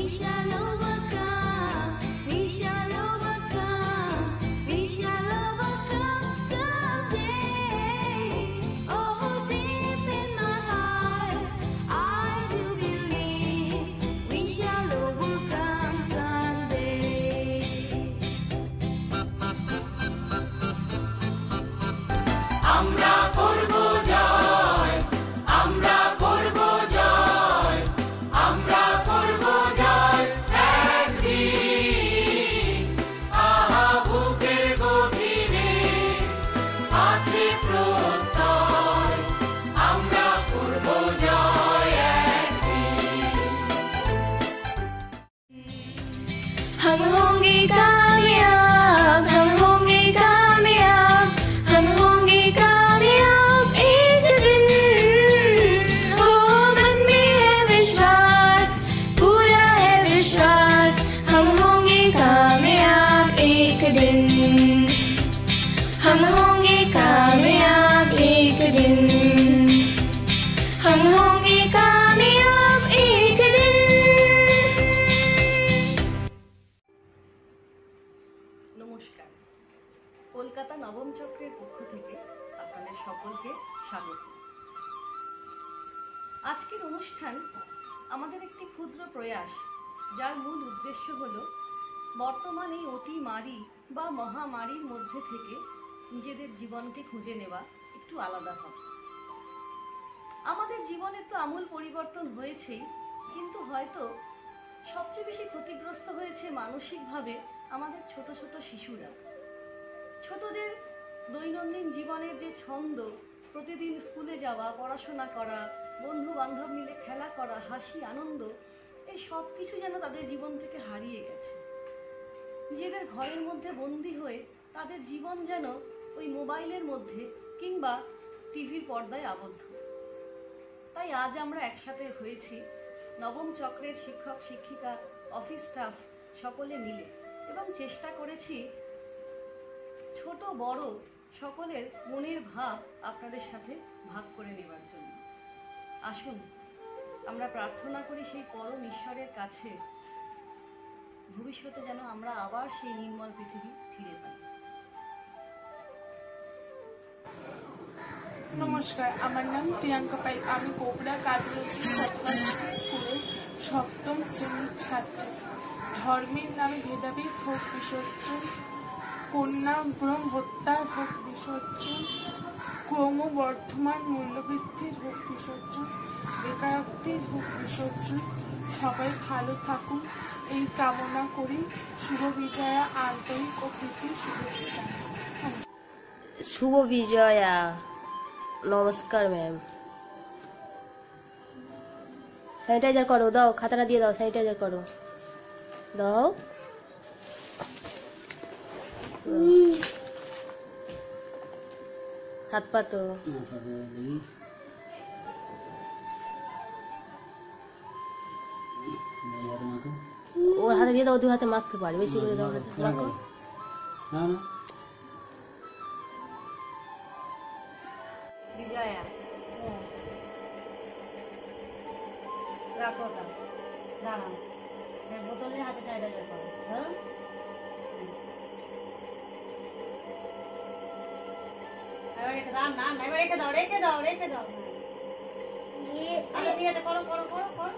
shall overcome. We shall overcome. We shall overcome someday. Oh, deep in my heart, I do believe we shall overcome someday. আমরা করব জয়, আমরা করব জয়, আমরা করব জয় একদিন। আহা বুকের গভীরে আছে প্রত্যয়, আমরা করব জয় একদিন। हम होंगे कामयाब, हम होंगे कामयाब, हम होंगे कामयाब एक दिन। हो मन में है विश्वास, पूरा है विश्वास, हम होंगे कामयाब एक दिन। हम होंगे कामयाब एक दिन। हम होंगे कामयाब एक दिन। নমস্কার, কলকাতা নবম চক্রের পক্ষ থেকে আপনাদের সকলকে স্বাগত। আজকের অনুষ্ঠান আমাদের একটি ক্ষুদ্র প্রয়াস, যার মূল উদ্দেশ্য হল বর্তমান এই অতিমারি বা মহামারীর মধ্যে থেকে নিজেদের জীবনকে খুঁজে নেওয়া একটু আলাদা হবে। আমাদের জীবনে তো আমূল পরিবর্তন হয়েছেই, কিন্তু হয়তো সবচেয়ে বেশি ক্ষতিগ্রস্ত হয়েছে মানসিকভাবে আমাদের ছোট ছোট শিশুরা। ছোটদের দৈনন্দিন জীবনের যে ছন্দ, প্রতিদিন স্কুলে যাওয়া, পড়াশোনা করা, বন্ধু বান্ধব মিলে খেলা করা, হাসি আনন্দ, এই সব কিছু যেন তাদের জীবন থেকে হারিয়ে গেছে। নিজেদের ঘরের মধ্যে বন্দি হয়ে তাদের জীবন যেন ওই মোবাইলের মধ্যে কিংবা টিভির পর্দায় আবদ্ধ। তাই আজ আমরা একসাথে হয়েছি নবম চক্রের শিক্ষক শিক্ষিকা, অফিস স্টাফ সকলে মিলে, এবং চেষ্টা করেছি ছোট বড় সকলের মনের ভাব আপনাদের সাথে ভাগ করে নেবার জন্য। আসুন আমরা প্রার্থনা করি সেই পরম ঈশ্বরের কাছে, ভবিষ্যতে যেন আমরা আবার সেই নির্মল পৃথিবী ফিরে পাই। নমস্কার, আমার নাম প্রিয়াঙ্কা পাই। আমি কোবরা কাজলক্ষ্মী স্কুলের সপ্তম শ্রেণীর ছাত্রী। ধর্মের নামে ভেদাভেদ হোক বিসর্জন, কন্যা ভ্রম হত্যার হোক বিসর্জন, ক্রমবর্ধমান মূল্যবৃদ্ধির হোক বিসর্জন, বেকারত্বের হোক বিসর্জন। সবাই ভালো থাকুন এই কামনা করি। শুভ বিজয়া, আন্তরিক ও প্রীতি শুভেচ্ছা। শুভ বিজয়া। নমস্কার ম্যাম। স্যানিটাইজার করো, দাও খাতাটা দিয়ে দাও, স্যানিটাইজার করো, দাও। হাত পাতো, ওর হাতে দিয়ে দাও, দু হাতে মাখতে পারে, বেশি করে দাও হাতে মাখো। বিজয়া রাখো, দাঁড়ান, বোতল নিয়ে হাতে স্যানিটাইজার করো। হ্যাঁ, এবার রেখে দাও, রেখে দাও, রেখে দাও। আচ্ছা ঠিক আছে, করো করো করো করো।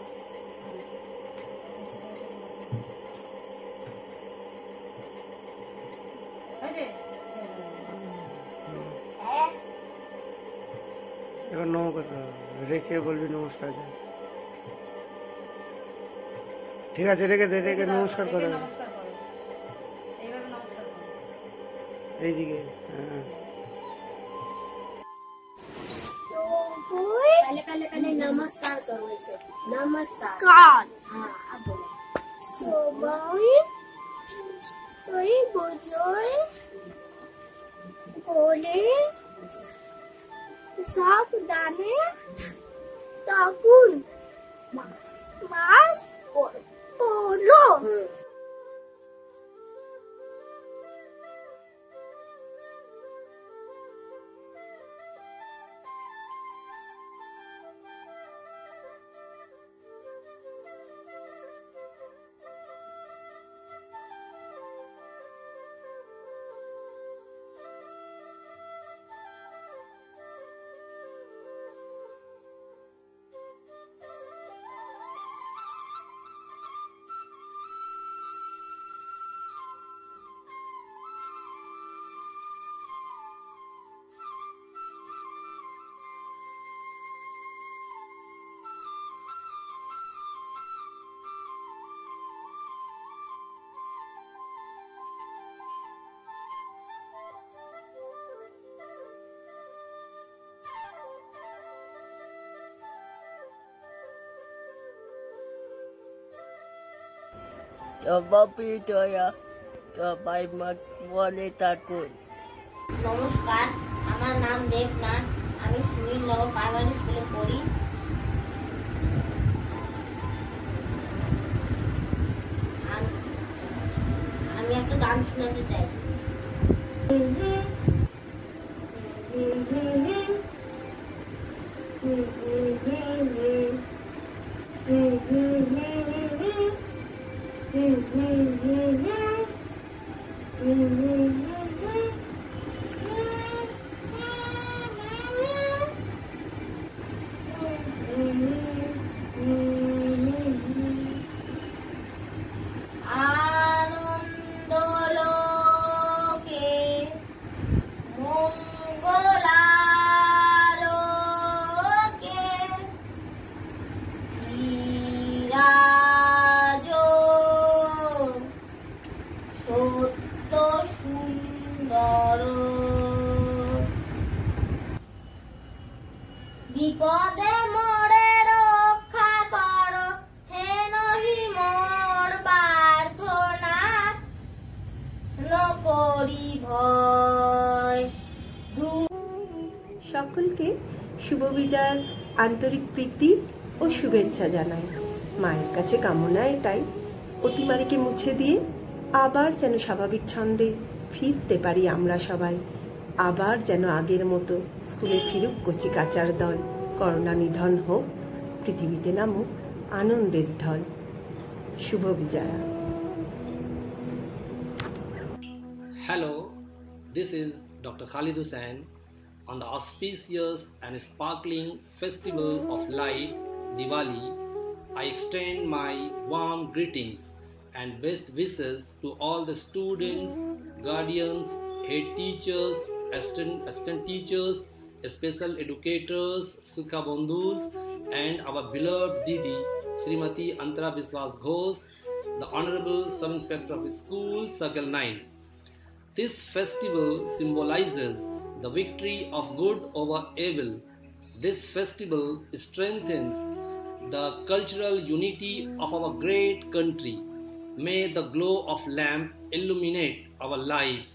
এবার নমস্কার রেখে বলবি নমস্কার। ঠিক আছে, রেখে দে, রেখে নমস্কার করে এইদিকে। হ্যাঁ, पहले नमस्कार करो इसे। नमस्कार। কাজ हाँ, अब बोलो। সবাই ওই বোঝাই বলে সাবধানে থাকুন। মাস্ক পরো। সভাপতিরা সবাই বলে থাকুন। নমস্কার, আমার নাম দেবনাথ। আমি সুনীলনগর প্রাইমারি স্কুলে পড়ি। আমি একটা গান শোনাতে চাই। বিপদে মোরে রক্ষা করো, হে নহি মোর প্রার্থনা, নকরি ভয়। সকলকে শুভ বিজয়ার আন্তরিক প্রীতি ও শুভেচ্ছা জানাই। মায়ের কাছে কামনা এটাই, অতিমারিকে মুছে দিয়ে আবার যেন স্বাভাবিক ছন্দে ফিরতে পারি আমরা সবাই। আবার যেন আগের মতো স্কুলে ফিরুক কচি কাচার দল। করোনা নিধন হোক, পৃথিবীতে নামুক আনন্দের ঢল। শুভ Bijoya. Hello, this is Dr. Khalid Hussain. On the auspicious and sparkling festival of light, Diwali, I extend my warm greetings and best wishes to all the students, guardians, head teachers, assistant teachers, special educators, Sukha Bandhus, and our beloved Didi, Srimati Antara Biswas Ghosh, the Honorable Sub-Inspector of School, Circle 9. This festival symbolizes the victory of good over evil. This festival strengthens the cultural unity of our great country. May the glow of lamp illuminate our lives.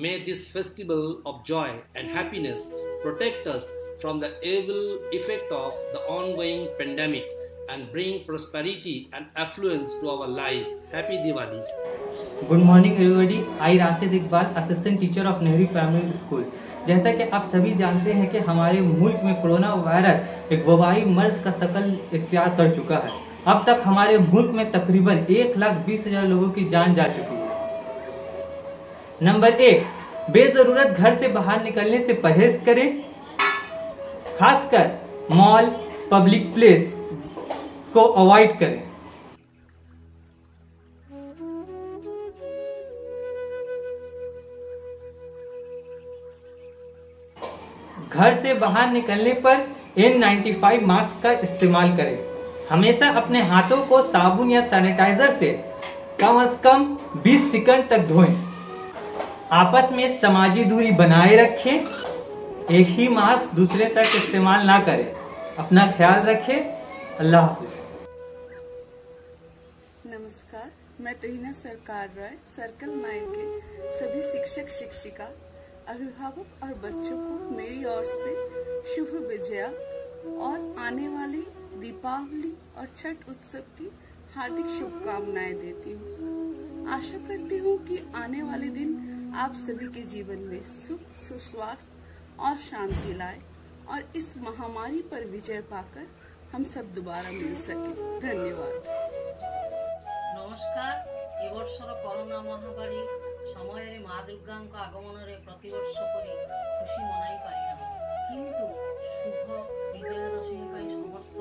May this festival of joy and happiness protect us from the evil effect of the ongoing pandemic and bring prosperity and affluence to our lives. Happy Diwali. Good morning everybody. I Rashid Iqbal, assistant teacher of Nehru primary school. जैसा कि आप सभी जानते हैं कि हमारे मुल्क में कोरोना वायरस एक वबाई मर्ज का शकल इख्तियार कर चुका है। अब तक हमारे मुल्क में तकरीबन 1,20,000 लोगों की जान जा चुकी है। नंबर 1, बेजरूरत घर से बाहर निकलने से परहेज करें, खासकर मॉल, पब्लिक प्लेस को अवॉइड करें। घर से बाहर निकलने पर N95 मास्क का इस्तेमाल करें। हमेशा अपने हाथों को साबुन या सैनिटाइजर से कम से कम 20 सेकंड तक धोएं। आपस में समाजी दूरी बनाए रखें। एक ही मास्क दूसरे तक इस्तेमाल ना करें। अपना ख्याल रखें। अल्लाह हाफिज। नमस्कार, मैं तुहिना सरकार राय, सर्कल 9 के सभी शिक्षक शिक्षिका, अभिभावक और बच्चों को मेरी ओर से शुभ विजया और आने वाली दीपावली और छठ उत्सव की हार्दिक शुभकामनाएं देती हूँ। आशा करती हूँ कि आने वाले दिन आप सभी के जीवन में सुख, सुस्वास्थ्य और शांति लाए और इस महामारी पर विजय पाकर हम सब दोबारा मिल सके। धन्यवाद। नमस्कार। এবছর করোনা মহামারী সময়ের মা দুর্গাঙ্ক আগমনের প্রতিবর্ষ করে খুশি মনাই পারি না, কিন্তু শুভ বিজয়া দশমী ପାଇଁ ସମସ୍ତ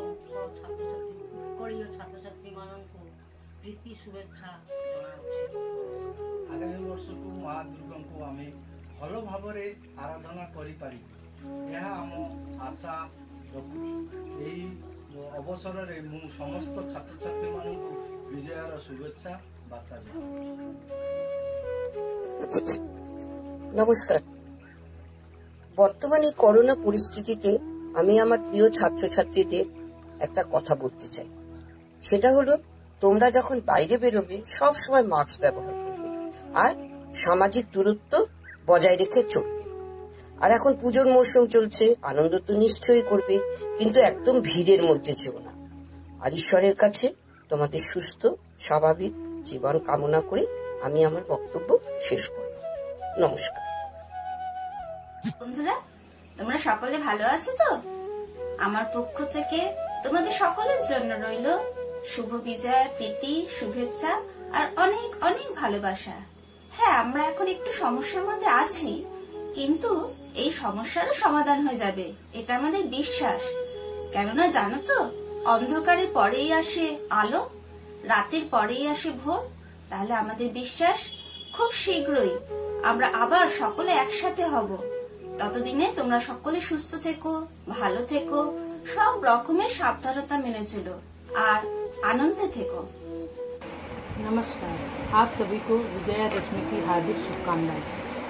ଉତ୍କଳୀୟ ଛାତ୍ରଛାତ୍ରୀମାନଙ୍କୁ প্রীতি শুভেচ্ছা ଜଣାଉଛି। ଆଗାମୀ ବର୍ଷକୁ ମା ଦୁର୍ଗାଙ୍କୁ ଆମେ ଭଲ ଭାବରେ ଆରାଧନା କରିପାରିବୁ, ଏହା ଆମ ଆଶା ରଖୁଛୁ। ଏହି ଅବସରରେ ମୁଁ ସମସ୍ତ ଛାତ୍ରଛାତ୍ରୀମାନଙ୍କୁ ବିଜୟାର শুভেচ্ছা বার্তা জানাচ্ছি। নমস্কার। বর্তমানে করোনা পরিস্থিতিতে আমি আমার প্রিয় ছাত্রছাত্রীদের একটা কথা বলতে চাই। সেটা হলো তোমরা যখন বাইরে বেরোবে সব সময় মাস্ক ব্যবহার করবে আর সামাজিক দূরত্ব বজায় রেখে চলবে। আর এখন পুজোর মরশুম চলছে, আনন্দ তো নিশ্চয়ই করবে, কিন্তু একদম ভিড়ের মধ্যে যেও না। আর ঈশ্বরের কাছে তোমাদের সুস্থ স্বাভাবিক জীবন কামনা করে আমি আমার বক্তব্য শেষ করব। নমস্কার। বন্ধুরা, তোমরা সকলে ভালো আছো তো? আমার পক্ষ থেকে তোমাদের সকলের জন্য রইল শুভ বিজয়, প্রীতি, শুভেচ্ছা আর অনেক অনেক ভালোবাসা। হ্যাঁ, আমরা এখন একটু সমস্যার মধ্যে আছি, কিন্তু এই সমস্যারও সমাধান হয়ে যাবে, এটা আমাদের বিশ্বাস। কেননা জানো তো, অন্ধকারের পরেই আসে আলো, রাতের পরেই আসে ভোর। তাহলে আমাদের বিশ্বাস খুব শীঘ্রই আমরা আবার সকলে একসাথে হব। ততদিনে তোমরা সকলে সুস্থ থেকো, ভালো থেকো, सब रकमेर सावधानता मेने चलो और आनंदे থেকো। नमस्कार, आप सभी को विजयादशमी की हार्दिक शुभकामनाएं।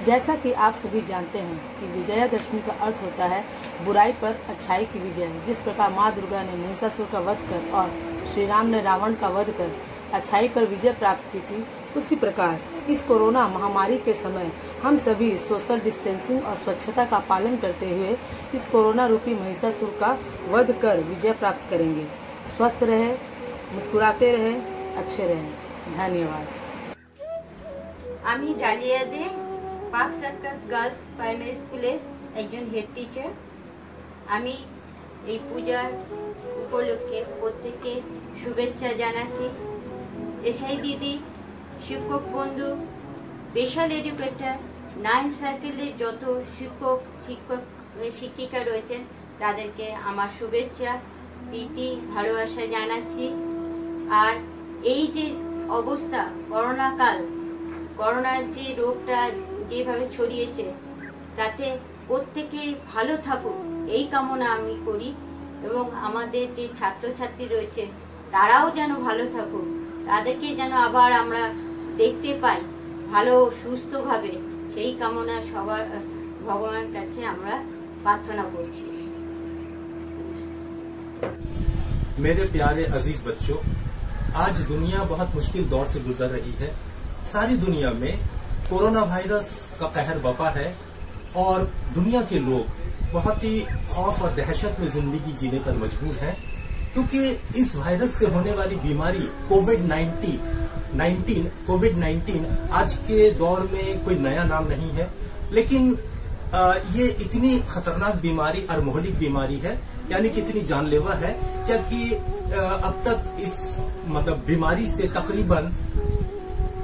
जैसा कि आप सभी जानते हैं कि विजयादशमी का अर्थ होता है बुराई पर अच्छाई की विजय। जिस प्रकार माँ दुर्गा ने महिषासुर का वध कर और श्री राम ने रावण का वध कर अच्छाई पर विजय प्राप्त की थी, उसी प्रकार इस कोरोना महामारी के समय हम सभी सोशल डिस्टेंसिंग और स्वच्छता का पालन करते हुए इस कोरोना रूपी महिषासुर का वध कर विजय प्राप्त करेंगे। स्वस्थ रहे, मुस्कुराते रहे, अच्छे रहे। धन्यवाद। আমি ডালিয়া দে পার্ক সার্কাস গার্লস প্রাইমারি স্কুলের একজন হেড টিচার। আমি এই পূজার উপলক্ষে প্রত্যেককে শুভেচ্ছা জানাচ্ছি। এসআই দিদি, শিক্ষক বন্ধু, স্পেশাল এডুকেটর, 9 সার্কেলের যত শিক্ষিকা রয়েছেন তাদেরকে আমার শুভেচ্ছা, প্রীতি, ভালোবাসা জানাচ্ছি। আর এই যে অবস্থা, করোনার যে রোগটা যেভাবে ছড়িয়েছে, তাতে প্রত্যেকে ভালো থাকুক এই কামনা আমি করি। এবং আমাদের যে ছাত্রছাত্রী রয়েছে তারাও যেন ভালো থাকুক, তাদেরকে যেন আবার আমরা দেখতে পাই ভালো সুস্থভাবে, সেই কামনা সবার ভগবানের কাছে আমরা প্রার্থনা করছি। मेरे प्यारे अजीज बच्चों, आज दुनिया बहुत मुश्किल दौर से गुजर रही है। सारी दुनिया में कोरोना वायरस का कहर बपा है और दुनिया के लोग बहुत ही खौफ और दहशत में जिंदगी जीने पर मजबूर हैं, क्योंकि इस वायरस से होने वाली बीमारी कोविड-19 आज के दौर में कोई नया नाम नहीं है, लेकिन ये इतनी खतरनाक बीमारी और मोहलिक बीमारी है, यानी कि इतनी जानलेवा है क्या कि अब तक इस बीमारी से तकरीबन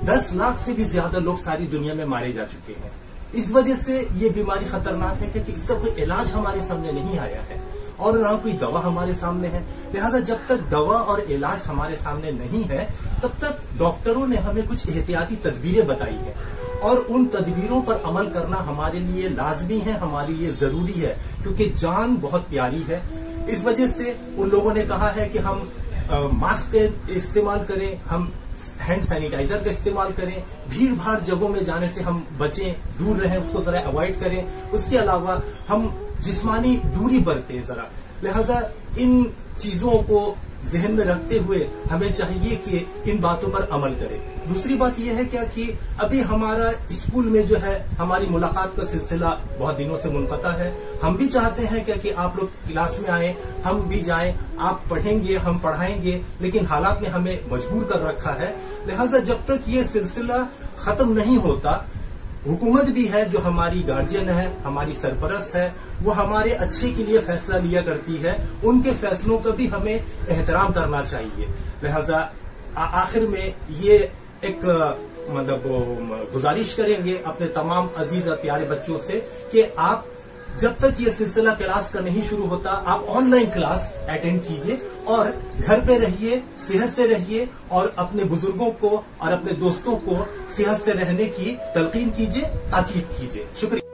10 लाख से भी ज्यादा लोग सारी दुनिया में मारे जा चुके हैं। इस वजह से ये बीमारी खतरनाक है क्योंकि इसका कोई इलाज हमारे सामने नहीं आया है और ना कोई दवा हमारे सामने है। लिहाजा जब तक दवा और इलाज हमारे सामने नहीं है, तब तक डॉक्टरों ने हमें कुछ एहतियाती तदबीरें बताई है और उन तदबीरों पर अमल करना हमारे लिए लाजमी है, हमारे लिए जरूरी है, क्योंकि जान बहुत प्यारी है। इस वजह से उन लोगों ने कहा है कि हम मास्क का इस्तेमाल करें, हम हैंड सैनिटाइजर का इस्तेमाल करें, भीड़ भाड़ जगहों में जाने से हम बचें, दूर रहें, उसको जरा अवॉइड करें। उसके अलावा हम जिस्मानी दूरी बरतें जरा। लिहाजा इन चीजों को जहन में रखते हुए हमें चाहिए कि इन बातों पर अमल करें। दूसरी बात यह है क्या कि अभी हमारा स्कूल में जो है हमारी मुलाकात का सिलसिला बहुत दिनों से मुनक़ता है। हम भी चाहते हैं क्या कि आप लोग क्लास में आए, हम भी जाएं, आप पढ़ेंगे, हम पढ़ाएंगे, लेकिन हालात ने हमें मजबूर कर रखा है। लिहाजा जब तक ये सिलसिला खत्म नहीं होता, हुकूमत भी है जो हमारी गार्जियन है, हमारी सरपरस्त है, वो हमारे अच्छे के लिए फैसला लिया करती है, उनके फैसलों का भी हमें एहतराम करना चाहिए। लिहाजा आखिर में ये एक गुजारिश करेंगे अपने तमाम अजीज और प्यारे बच्चों से कि आप जब तक ये सिलसिला क्लास का नहीं शुरू होता, आप ऑनलाइन क्लास अटेंड कीजिए और घर पे रहिए, सेहत से रहिए और अपने बुजुर्गों को और अपने दोस्तों को सेहत से रहने की तलकीन कीजिए, ताकीद कीजिए। शुक्रिया।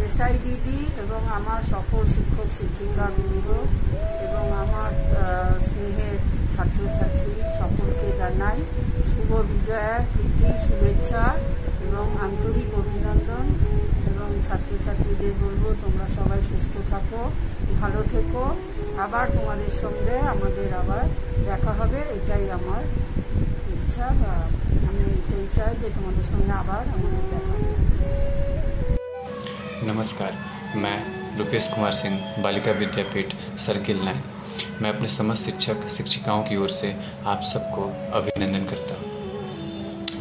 এসআই দিদি এবং আমার সকল শিক্ষক শিক্ষিকা বৃন্দ এবং আমার স্নেহের ছাত্রছাত্রী সকলকে জানাই শুভ বিজয়া, প্রীতি, শুভেচ্ছা এবং আন্তরিক অভিনন্দন এবং ছাত্রছাত্রীদের বলবো তোমরা সবাই সুস্থ থাকো, ভালো থেকো, আবার তোমাদের সঙ্গে আমাদের আবার দেখা হবে। এটাই আমার ইচ্ছা, বা আমি এটাই চাই যে তোমাদের सঙ্গে আবার আমাদের দেখা হবে। नमस्कार, मैं रुपेश कुमार सिंह, बालिका विद्यापीठ सर्किल 9। मैं अपने समस्त शिक्षक शिक्षिकाओं की ओर से आप सबको अभिनंदन करता हूँ।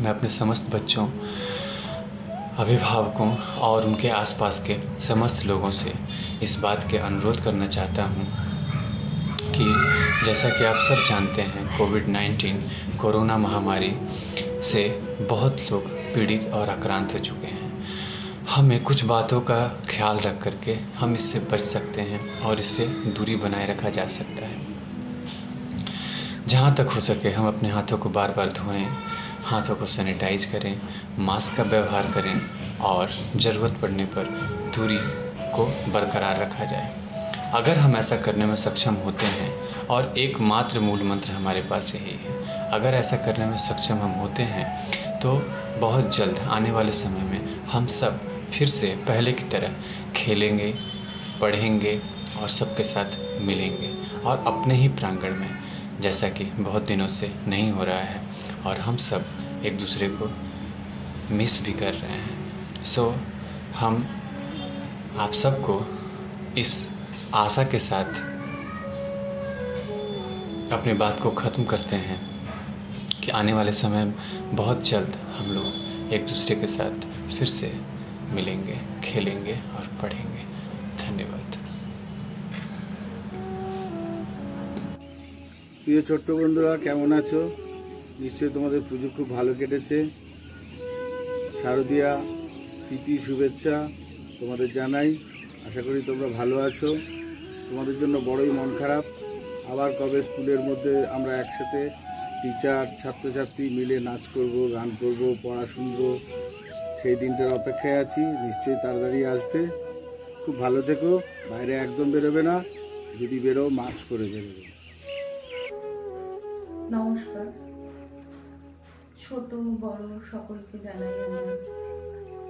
मैं अपने समस्त बच्चों, अभिभावकों और उनके आसपास के समस्त लोगों से इस बात के अनुरोध करना चाहता हूँ कि जैसा कि आप सब जानते हैं, कोविड-19 कोरोना महामारी से बहुत लोग पीड़ित और आक्रांत हो चुके हैं। हमें कुछ बातों का ख्याल रख करके हम इससे बच सकते हैं और इससे दूरी बनाए रखा जा सकता है। जहाँ तक हो सके हम अपने हाथों को बार बार धोएं, हाथों को सैनिटाइज करें, मास्क का व्यवहार करें और ज़रूरत पड़ने पर दूरी को बरकरार रखा जाए। अगर हम ऐसा करने में सक्षम होते हैं, और एकमात्र मूल मंत्र हमारे पास यही है, अगर ऐसा करने में सक्षम हम होते हैं तो बहुत जल्द आने वाले समय में हम सब फिर से पहले की तरह खेलेंगे, पढ़ेंगे और सबके साथ मिलेंगे, और अपने ही प्रांगण में, जैसा कि बहुत दिनों से नहीं हो रहा है और हम सब एक दूसरे को मिस भी कर रहे हैं। सो हम आप सबको इस आशा के साथ अपनी बात को ख़त्म करते हैं कि आने वाले समय में बहुत जल्द हम लोग एक दूसरे के साथ फिर से मिलेंगे, खेलेंगे और पढ़ेंगे। धन्यवाद। প্রিয় ছোট্ট বন্ধুরা, কেমন আছো? নিশ্চয়ই তোমাদের পুজো খুব ভালো কেটেছে। শারদীয়া প্রীতি শুভেচ্ছা তোমাদের জানাই। আশা করি তোমরা ভালো আছো। তোমাদের জন্য বড়ই মন খারাপ। আবার কবে স্কুলের মধ্যে আমরা একসাথে টিচার ছাত্রছাত্রী মিলে নাচ করব, গান করব, পড়া শুনব, সেই দিনটার অপেক্ষায় আছি। নিশ্চয়ই তাড়াতাড়ি আসবে। খুব ভালো থেকো। বাইরে একদম বেরোবে না, যদি বেরো মাস্ক পরে বেরোবে। নমস্কার, ছোট বড় সকলকে জানাই আমার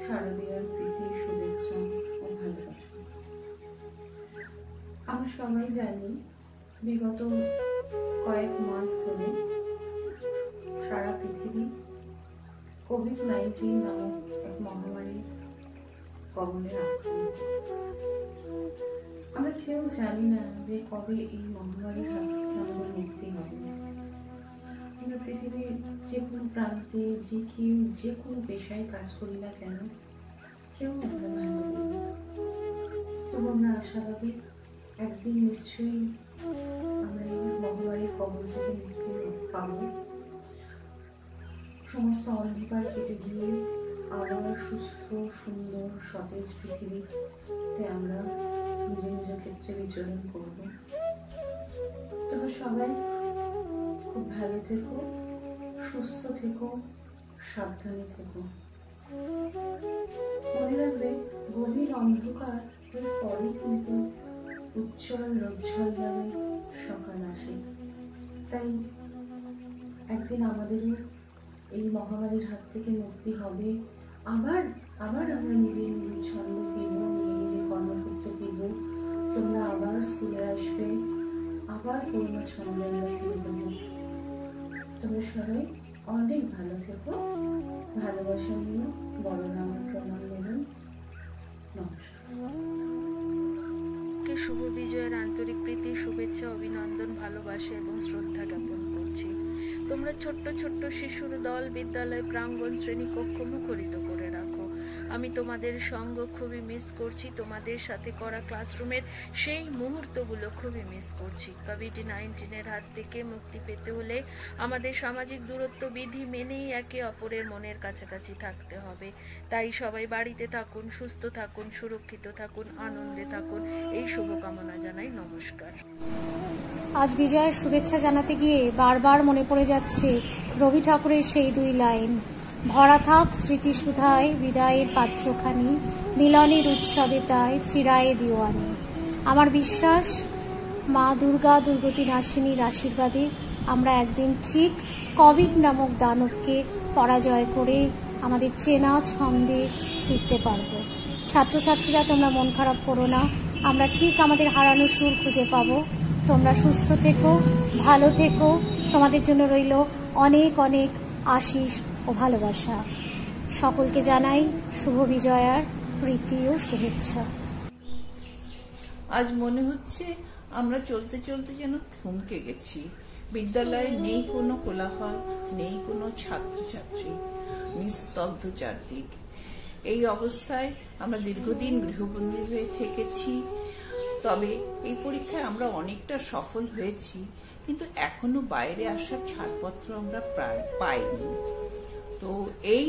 শারদীয়ার প্রীতি শুভেচ্ছা ও ভালোবাসা। আমরা সবাই জানি বিগত কয়েক মাস ধরে সারা পৃথিবী কোভিড-19 নামক এক মহামারীর কবলে আক্রান্ত। আমরা কেউ জানি না যে কবে এই মহামারীর হাত থেকে আমাদের মুক্তি হবে। আমরা পৃথিবীর যে কোনো প্রান্তে যে কেউ যে কোনো পেশায় কাজ করি না কেন, কেউ আমরা ভালো নেই। তবু আমরা আশাবাদী একদিন নিশ্চয়ই আমরা এই মহামারীর কবল থেকে মুক্তি পাব। সমস্ত অন্ধকার কেটে গিয়ে আবার সুস্থ সুন্দর সতেজ পৃথিবীতে আমরা নিজ নিজ ক্ষেত্রে বিচরণ করব। তবে সবাই খুব ভালো থেকো, সুস্থ থেকো, সাবধানে থেকো। মনে রাখবে, গভীর অন্ধকার এর পরে কিন্তু উজ্জ্বল রোজ্জ্বল নামে সকাল আসে। তাই একদিন আমাদেরও এই মহামারীর হাত থেকে মুক্তি হবে। আবার আমরা নিজের ছন্দ ফিরব, নিজের কর্মসূত্রে ফিরব। তোমরা আবার স্কুলে আসবে, আবার পুরোনো ছন্দ আমরা ফিরে দেবো। তোমরা সবাই অনেক ভালো থেকো, ভালোবাসা নিয়ে বড়রা আমার প্রণাম নেবেন। নমস্কার। শুভ বিজয়ের আন্তরিক প্রীতি, শুভেচ্ছা, অভিনন্দন, ভালোবাসা এবং শ্রদ্ধা জ্ঞাপন করছি। তোমরা ছোট্ট ছোট্ট শিশুর দল বিদ্যালয় প্রাঙ্গণ শ্রেণীকক্ষ মুখরিত করে রাখো। আমি তোমাদের সঙ্গ খুবই মিস করছি। তোমাদের সাথে করা ক্লাসরুমের সেই মুহূর্তগুলো খুবই মিস করছি। কোভিড-19 হাত থেকে মুক্তি পেতে হলে আমাদের সামাজিক দূরত্ব বিধি মেনেই একে অপরের মনের কাছাকাছি থাকতে হবে। তাই সবাই বাড়িতে থাকুন, সুস্থ থাকুন, সুরক্ষিত থাকুন, আনন্দে থাকুন, এই শুভকামনা জানাই। নমস্কার। আজ বিজয়ের শুভেচ্ছা জানাতে গিয়ে বারবার মনে পড়ে যাচ্ছে রবি ঠাকুরের সেই দুই লাইন, ভরা থাক স্মৃতিসুধায় বিদায়ের পাত্রখানি, মিলনের উৎসবে তাই ফিরায়ে দিওয়ানি। আমার বিশ্বাস মা দুর্গা দুর্গতি নাশিনীর আশীর্বাদে আমরা একদিন ঠিক কোভিড নামক দানবকে পরাজয় করে আমাদের চেনা ছন্দে ফিরতে পারব। ছাত্রছাত্রীরা তোমরা মন খারাপ করো না, আমরা ঠিক আমাদের হারানোর সুর খুঁজে পাবো। তোমরা সুস্থ থেকো, ভালো থেকো, তোমাদের জন্য রইল অনেক অনেক আশিস ও ভালোবাসা। সকলকে জানাই শুভ বিজয়ার প্রীতি ও শুভেচ্ছা। আজ মনে হচ্ছে আমরা চলতে চলতে যেন থমকে গেছি। বিদ্যালয়ে নেই কোনো কোলাহল, নেই কোনো ছাত্রছাত্রী, নিস্তব্ধ চারদিক। এই অবস্থায় আমরা দীর্ঘদিন গৃহবন্দী হয়ে থেকেছি। তবে এই পরীক্ষায় আমরা অনেকটা সফল হয়েছি, কিন্তু এখনো বাইরে আসার ছাড়পত্র আমরা প্রায় পাইনি। তো এই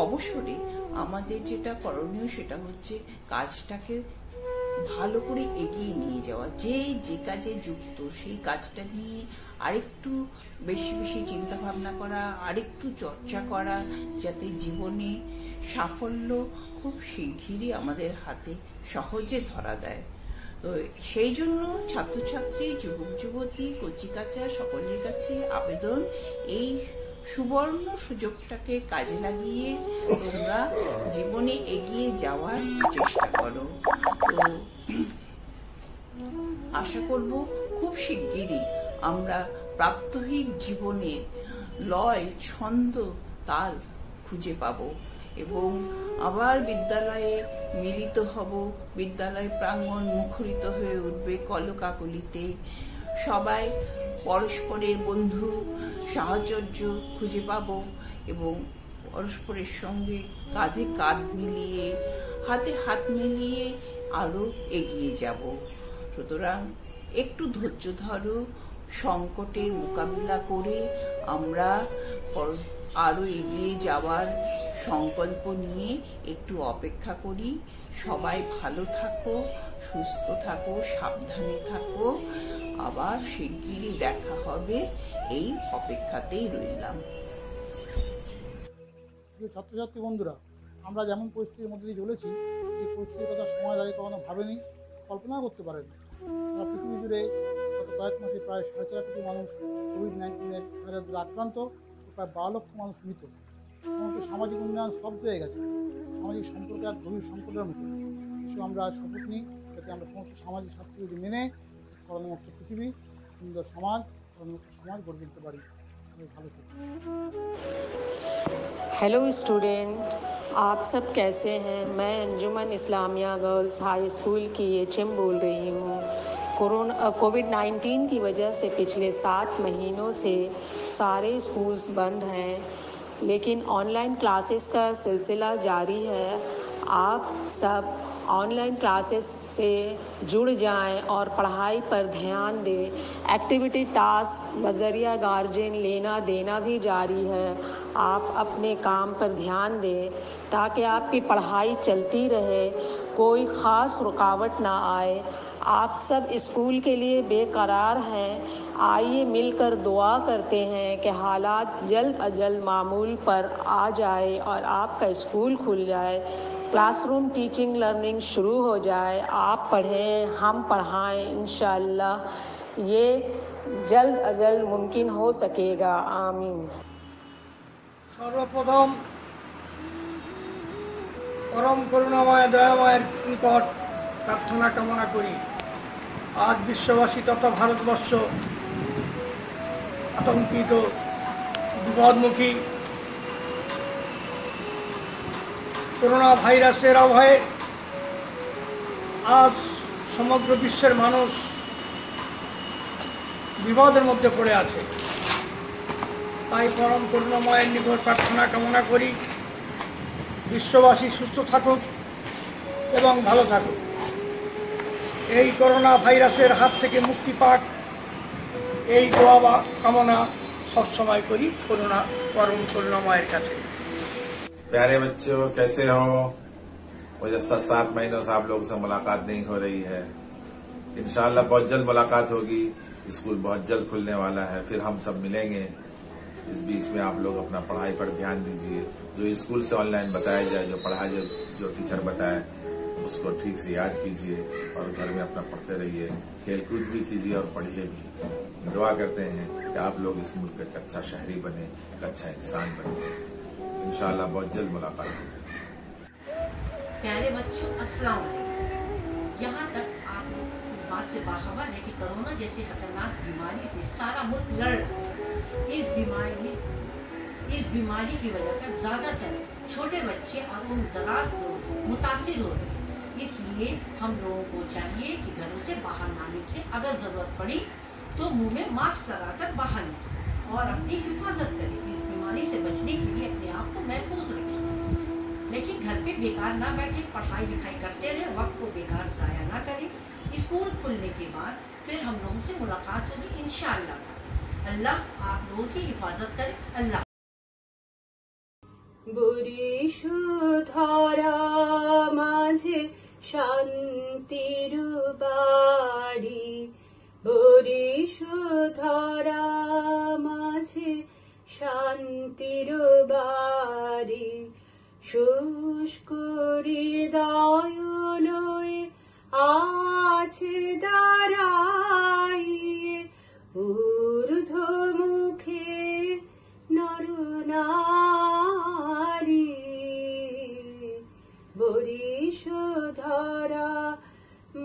অবসরে আমাদের যেটা করণীয় সেটা হচ্ছে কাজটাকে ভালো করে এগিয়ে নিয়ে যাওয়া। যে কাজে যুক্ত সেই কাজটা নিয়ে আরেকটু বেশি বেশি চিন্তা ভাবনা করা, আরেকটু চর্চা করা, যাতে জীবনে সাফল্য খুব শিগগিরই আমাদের হাতে সহজে ধরা দেয়। তো সেই জন্য ছাত্রছাত্রী, যুবক যুবতী, কচিকাঁচা সকলের কাছে আবেদন, এই সুবর্ণ সুযোগটাকে কাজে লাগিয়ে তোমরা জীবনে এগিয়ে যাওয়ার চেষ্টা করো। তো আশা করব খুব শিগগিরই আমরা প্রাত্যহিক জীবনের লয়, ছন্দ, তাল খুঁজে পাবো এবং আবার বিদ্যালয়ে মিলিত হব। বিদ্যালয় প্রাঙ্গণ মুখরিত হয়ে উঠবে কলকাকলিতে। সবাই পরস্পরের বন্ধু, সাহচর্য খুঁজে পাবো এবং পরস্পরের সঙ্গে কাঁধে কাঁধ মিলিয়ে, হাতে হাত মিলিয়ে আরো এগিয়ে যাব। সুতরাং একটু ধৈর্য ধরো, সংকটের মোকাবিলা করে আমরা আরো এগিয়ে যাওয়ার সংকল্প নিয়ে একটু অপেক্ষা করি। সবাই ভালো থাকো, সুস্থ থাকো, সাবধানে থাকো। আবার শিগগিরই দেখা হবে, এই অপেক্ষাতেই রইলাম। ছাত্রছাত্রী বন্ধুরা, আমরা যেমন পরিস্থিতির মধ্যে দিয়ে চলেছি, এই পরিস্থিতির কথা সমাজ আগে কখনো ভাবেনি, কল্পনাও করতে পারেনি। আমরা পৃথিবী জুড়ে গত কয়েক মাসে প্রায় 4.5 কোটি মানুষ কোভিড-19 ভাইরাস আক্রান্ত, প্রায় 12 লক্ষ মানুষ মৃত। সমস্ত সামাজিক উন্নয়ন স্তব্ধ হয়ে গেছে, সামাজিক সম্পর্ক এক গভীর সংকটের মতো। সেসব আমরা শপথ নিই যাতে আমরা সমস্ত সামাজিক স্বাস্থ্যবিধি মেনে করোনামুক্ত পৃথিবী, সুন্দর সমাজ, করোনামুক্ত সমাজ গড়ে তুলতে পারি। ভালো থাকি। हेलो स्टूडेंट, आप सब कैसे हैं? मैं अंजुमन इस्लामिया गर्ल्स हाई स्कूल की एचएम बोल रही हूँ। कोविड-19 की वजह से पिछले 7 महीनों से सारे स्कूल्स बंद हैं, लेकिन ऑनलाइन क्लासेस का सिलसिला जारी है। आप सब ऑनलाइन क्लासेस से जुड़ जाएं और पढ़ाई पर ध्यान दें। एक्टिविटी टास्क बजरिया गार्जियन लेना देना भी जारी है। आप अपने काम पर ध्यान दें ताकि आपकी पढ़ाई चलती रहे, कोई ख़ास रुकावट ना आए। आप सब स्कूल के लिए बेकरार हैं। आइए मिलकर दुआ करते हैं कि हालात जल्द अज जल्द मामूल पर आ जाए और आपका स्कूल खुल जाए, क्लासरूम टीचिंग लर्निंग शुरू हो जाए। आप पढ़ें, हम पढ़ाएं, इंशाअल्लाह ये जल्द अज जल्द मुमकिन हो सकेगा। आमीन। सर्वप्रथम परम करुणामय दयामয়ের নিকট প্রার্থনা কামনা করি আজ বিশ্ববাসী তথা ভারতবর্ষ আতঙ্কিত, বিপদমুখী করোনা ভাইরাসের আবহে আজ সমগ্র বিশ্বের মানুষ বিপদের মধ্যে পড়ে আছে। তাই পরম করুণাময়ের নিকট প্রার্থনা কামনা করি বিশ্ববাসী সুস্থ থাকুক এবং ভালো থাকুক, এই করোনা ভাইরাসের হাত থেকে মুক্তি পাক, এই দোয়া কামনা সবসময় করি পরম করুণাময়ের কাছে। प्यारे बच्चों, कैसे हो? गुज़श्ता 7 महीनों से आप लोगों से मुलाकात नहीं हो रही है। इंशाअल्लाह बहुत जल्द मुलाकात होगी। स्कूल बहुत जल्द खुलने वाला है, फिर हम सब मिलेंगे। इस बीच में आप लोग अपना पढ़ाई पर ध्यान दीजिए। जो स्कूल से ऑनलाइन बताया जाए, जो पढ़ाई जो टीचर बताए उसको ठीक से याद कीजिए और घर में अपना पढ़ते रहिए, खेल कूद भी कीजिए और पढ़िए भी। दुआ करते हैं कि आप लोग इस मुल्क का एक अच्छा शहरी बने, एक अच्छा इंसान बने। इंशाअल्लाह बहुत जल्द मुलाकात होगी। प्यारे बच्चों, अस्सलाम वालेकुम। यहाँ तक आप लोग इस बात से बाखबर है कि कोरोना जैसी खतरनाक बीमारी से सारा मुल्क लड़ रहा है। इस बीमारी की वजह से ज़्यादातर छोटे बच्चे और उम्रदराज लोग मुतासिर हो रहे हैं। इसलिए हम लोगों को चाहिए कि घरों से बाहर ना निकले, अगर ज़रूरत पड़ी तो मुंह में मास्क लगाकर बाहर निकलें और अपनी हिफाजत करें। इस बीमारी से बचने के लिए अपने आप को महफूज रखें, लेकिन घर पे बेकार ना बैठे, पढ़ाई लिखाई करते रहे, वक्त को बेकार ज़ाया ना करें। स्कूल खुलने के बाद फिर हम लोगों से मुलाकात होगी इंशाअल्लाह। अल्लाह आप लोगों की हिफाजत करे। अल्लाह। বরিশধরা মাঝে শান্তির বাড়ি, বরিশধরা মাঝে শান্তির বাড়ি, শুষ্ক হৃদয় লয়ে আছে দাঁড়াইয়ে, ঊর্ধ্ব মুখে নরনারী, বরিশধরা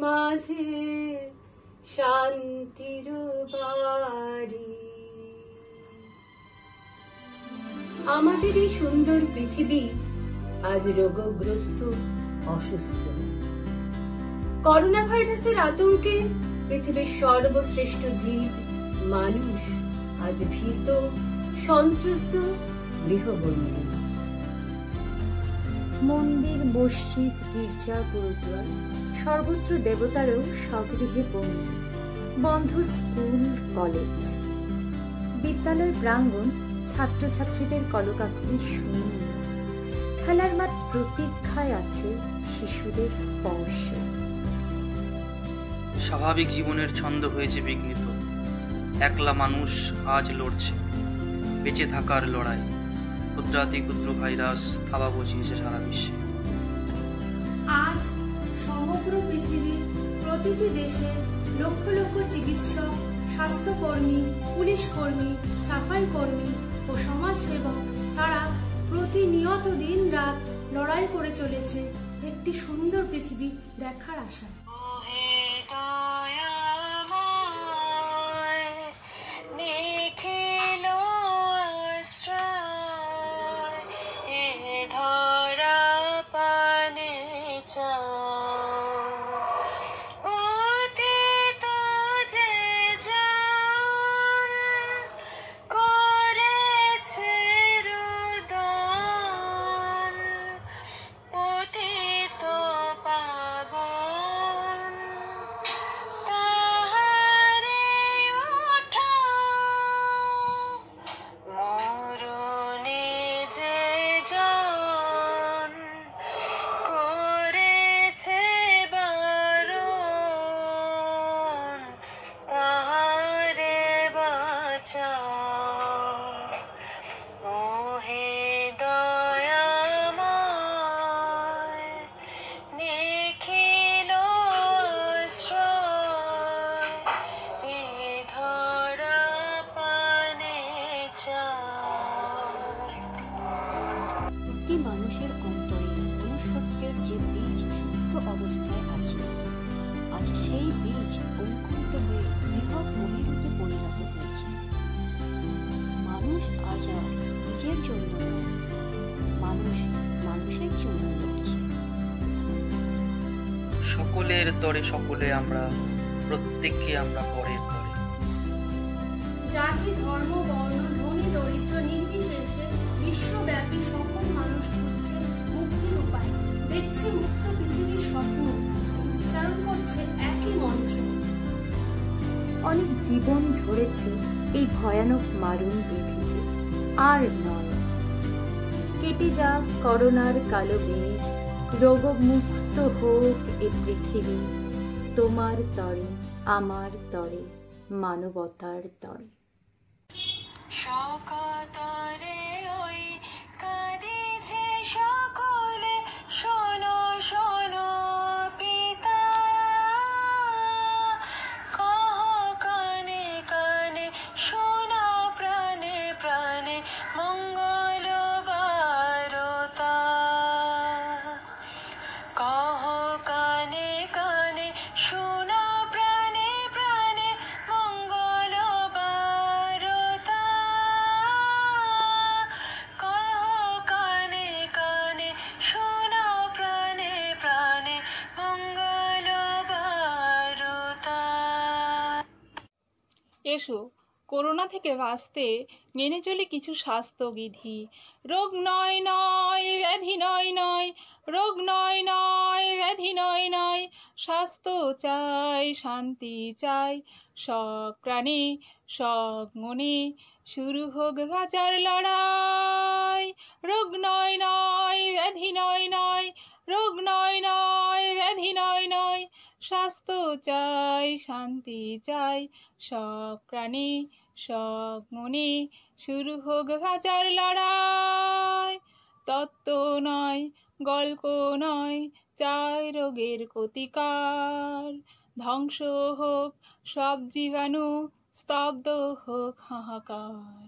মাঝে শান্তির বাড়ি। আমাদের এই সুন্দর পৃথিবী আজ রোগগ্রস্ত, অসুস্থ। করোনা ভাইরাসের আতঙ্কে পৃথিবীর সর্বশ্রেষ্ঠ জীব মানুষ আজ ভীত, সন্ত্রস্ত, গৃহবন্দী। মন্দির, মসজিদ, গির্জা, গুরুদ্বার সর্বত্র দেবতারও স্বগৃহে বন্দী। বন্ধ স্কুল, কলেজ, বিদ্যালয় প্রাঙ্গণ ছাত্রছাত্রীদের কলকাকলি শূন্য। খেলার মাঠ প্রতীক্ষায় আছে শিশুদের স্পর্শে। স্বাভাবিক জীবনের ছন্দ হয়েছে বিঘ্নিত। একলা মানুষ আজ লড়ছে বেঁচে থাকার লড়াই। ক্ষুদ্রাতি ক্ষুদ্র ভাইরাস থাবা বসিয়েছে সারা বিশ্বে। আজ সমগ্র পৃথিবীর প্রতিটি দেশে লক্ষ লক্ষ চিকিৎসক, স্বাস্থ্যকর্মী, পুলিশ কর্মী, সাফাই কর্মী ও সমাজসেবক তারা প্রতিনিয়ত দিন রাত লড়াই করে চলেছে একটি সুন্দর পৃথিবী দেখার আশায়। প্রতি মানুষের অন্তরে মনুষ্যত্বের যে বীজ সুপ্ত অবস্থায় আছে, আজ সেই বীজ অঙ্কুরিত হয়ে বৃহৎ মহিরুতে পরিণত হয়েছে। মানুষ আজ আর নিজের জন্য নয়, মানুষ মানুষের জন্য লড়ছে। সকলের তরে সকলে আমরা, প্রত্যেককে আমরা পরের তরে। জাতি, ধর্ম, বর্ণ, ধনী, দরিদ্র নির্বিশেষে বিশ্বব্যাপী সকল মানুষ খুঁজছে মুক্তির উপায়, দেখছে মুক্ত পৃথিবীর স্বপ্ন, উচ্চারণ করছে একই মন্ত্র। অনেক জীবন ঝরেছে এই ভয়ানক মারণ ব্যাধিতে, আর নয়। কেটে যাক করোনার কালো মেঘ, রোগমুক্ত হোক এ পৃথিবী, তোমার তরে, আমার তরে, মানবতার তরে। শকতরে ওই কাঁদিছে সকলে, শোনো শোনো পিতা, কহ কানে কানে, শোনো প্রাণে প্রাণে, মঙ্গল বারতা। এসো করোনা থেকে বাঁচতে মেনে চলে কিছু স্বাস্থ্যবিধি। রোগ নয় নয় ব্যাধি নয় নয়, রোগ নয় নয় ব্যাধি নয় নয়, স্বাস্থ্য চাই শান্তি চাই, সব প্রাণে সব মনে শুরু হোক বাঁচার লড়াই। রোগ নয় নয় ব্যাধি নয় নয়, রোগ নয় নয় ব্যাধি নয় নয়, স্বাস্থ্য চাই শান্তি চাই, সব প্রাণে সব মনে শুরু হোক বাঁচার লড়াই। তত্ত্ব নয় গল্প নয় চাই রোগের প্রতিকার, ধ্বংস হোক সব জীবাণু স্তব্ধ হোক হাহাকার।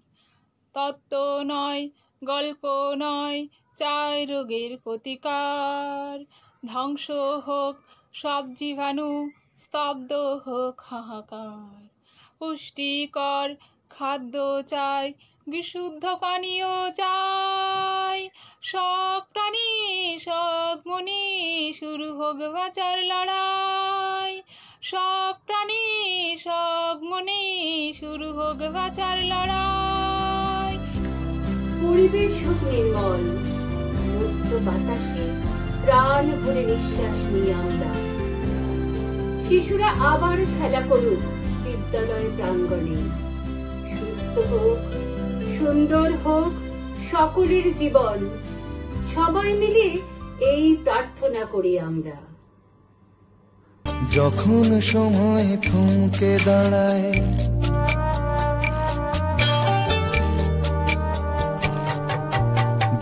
তত্ত্ব নয় গল্প নয় চাই রোগের প্রতিকার, ধ্বংস হোক সব জীবাণু স্তব্ধ হোক হাহাকার। পুষ্টিকর খাদ্য চাই, বিশুদ্ধ পানীয় চাই, সব প্রাণী সব মনে শুরু হোক বাঁচার লড়াই। সব প্রাণী সব মনে শুরু হোক বাঁচার লড়াই। পরিবেশ হোক নির্মল, মুক্ত বাতাসে প্রাণ ভরে নিঃশ্বাস নিই আমরা। শিশুরা আবার খেলা করুক বিদ্যালয় প্রাঙ্গণে, সুস্থ হোক সুন্দর হোক সকলের জীবন, সবাই মিলে এই প্রার্থনা করি আমরা। যখন সময় থমকে দাঁড়ায়,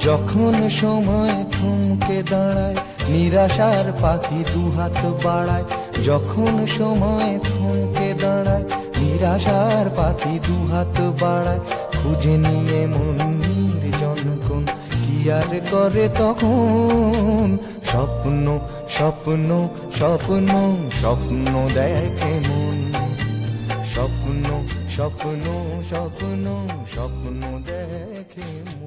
যখন সময় থমকে দাঁড়ায়, নিরাশার পাখি দুহাত বাড়ায়। যখন সময় থমকে দাঁড়ায়, নিরাশার পাখি দুহাত বাড়ায়। খুঁজে নিয়ে মন নির্জন কোন কি আর করে তখন, স্বপ্ন স্বপ্ন স্বপ্ন স্বপ্ন দেখে মন, স্বপ্ন স্বপ্ন স্বপ্ন স্বপ্ন দেখে মন।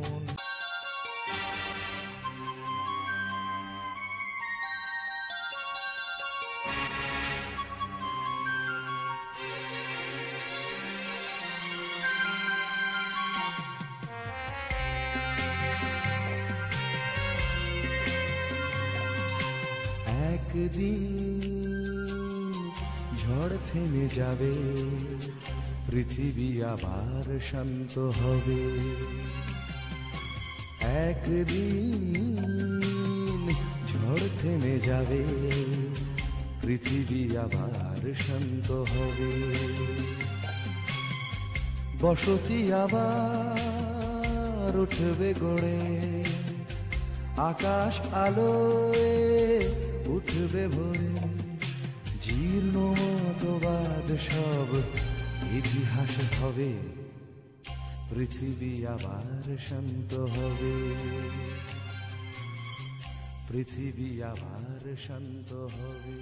একদিন ঝড় থেমে যাবে, পৃথিবী আবার শান্ত হবে। একদিন ঝড় থেমে যাবে, পৃথিবী আবার শান্ত হবে। বসতি আবার উঠবে গড়ে, আকাশ আলোয় উঠবে ভরে। জীর্ণ মতবাদ সব ইতিহাস হবে, পৃথিবী আবার শান্ত হবে, পৃথিবী আবার শান্ত হবে।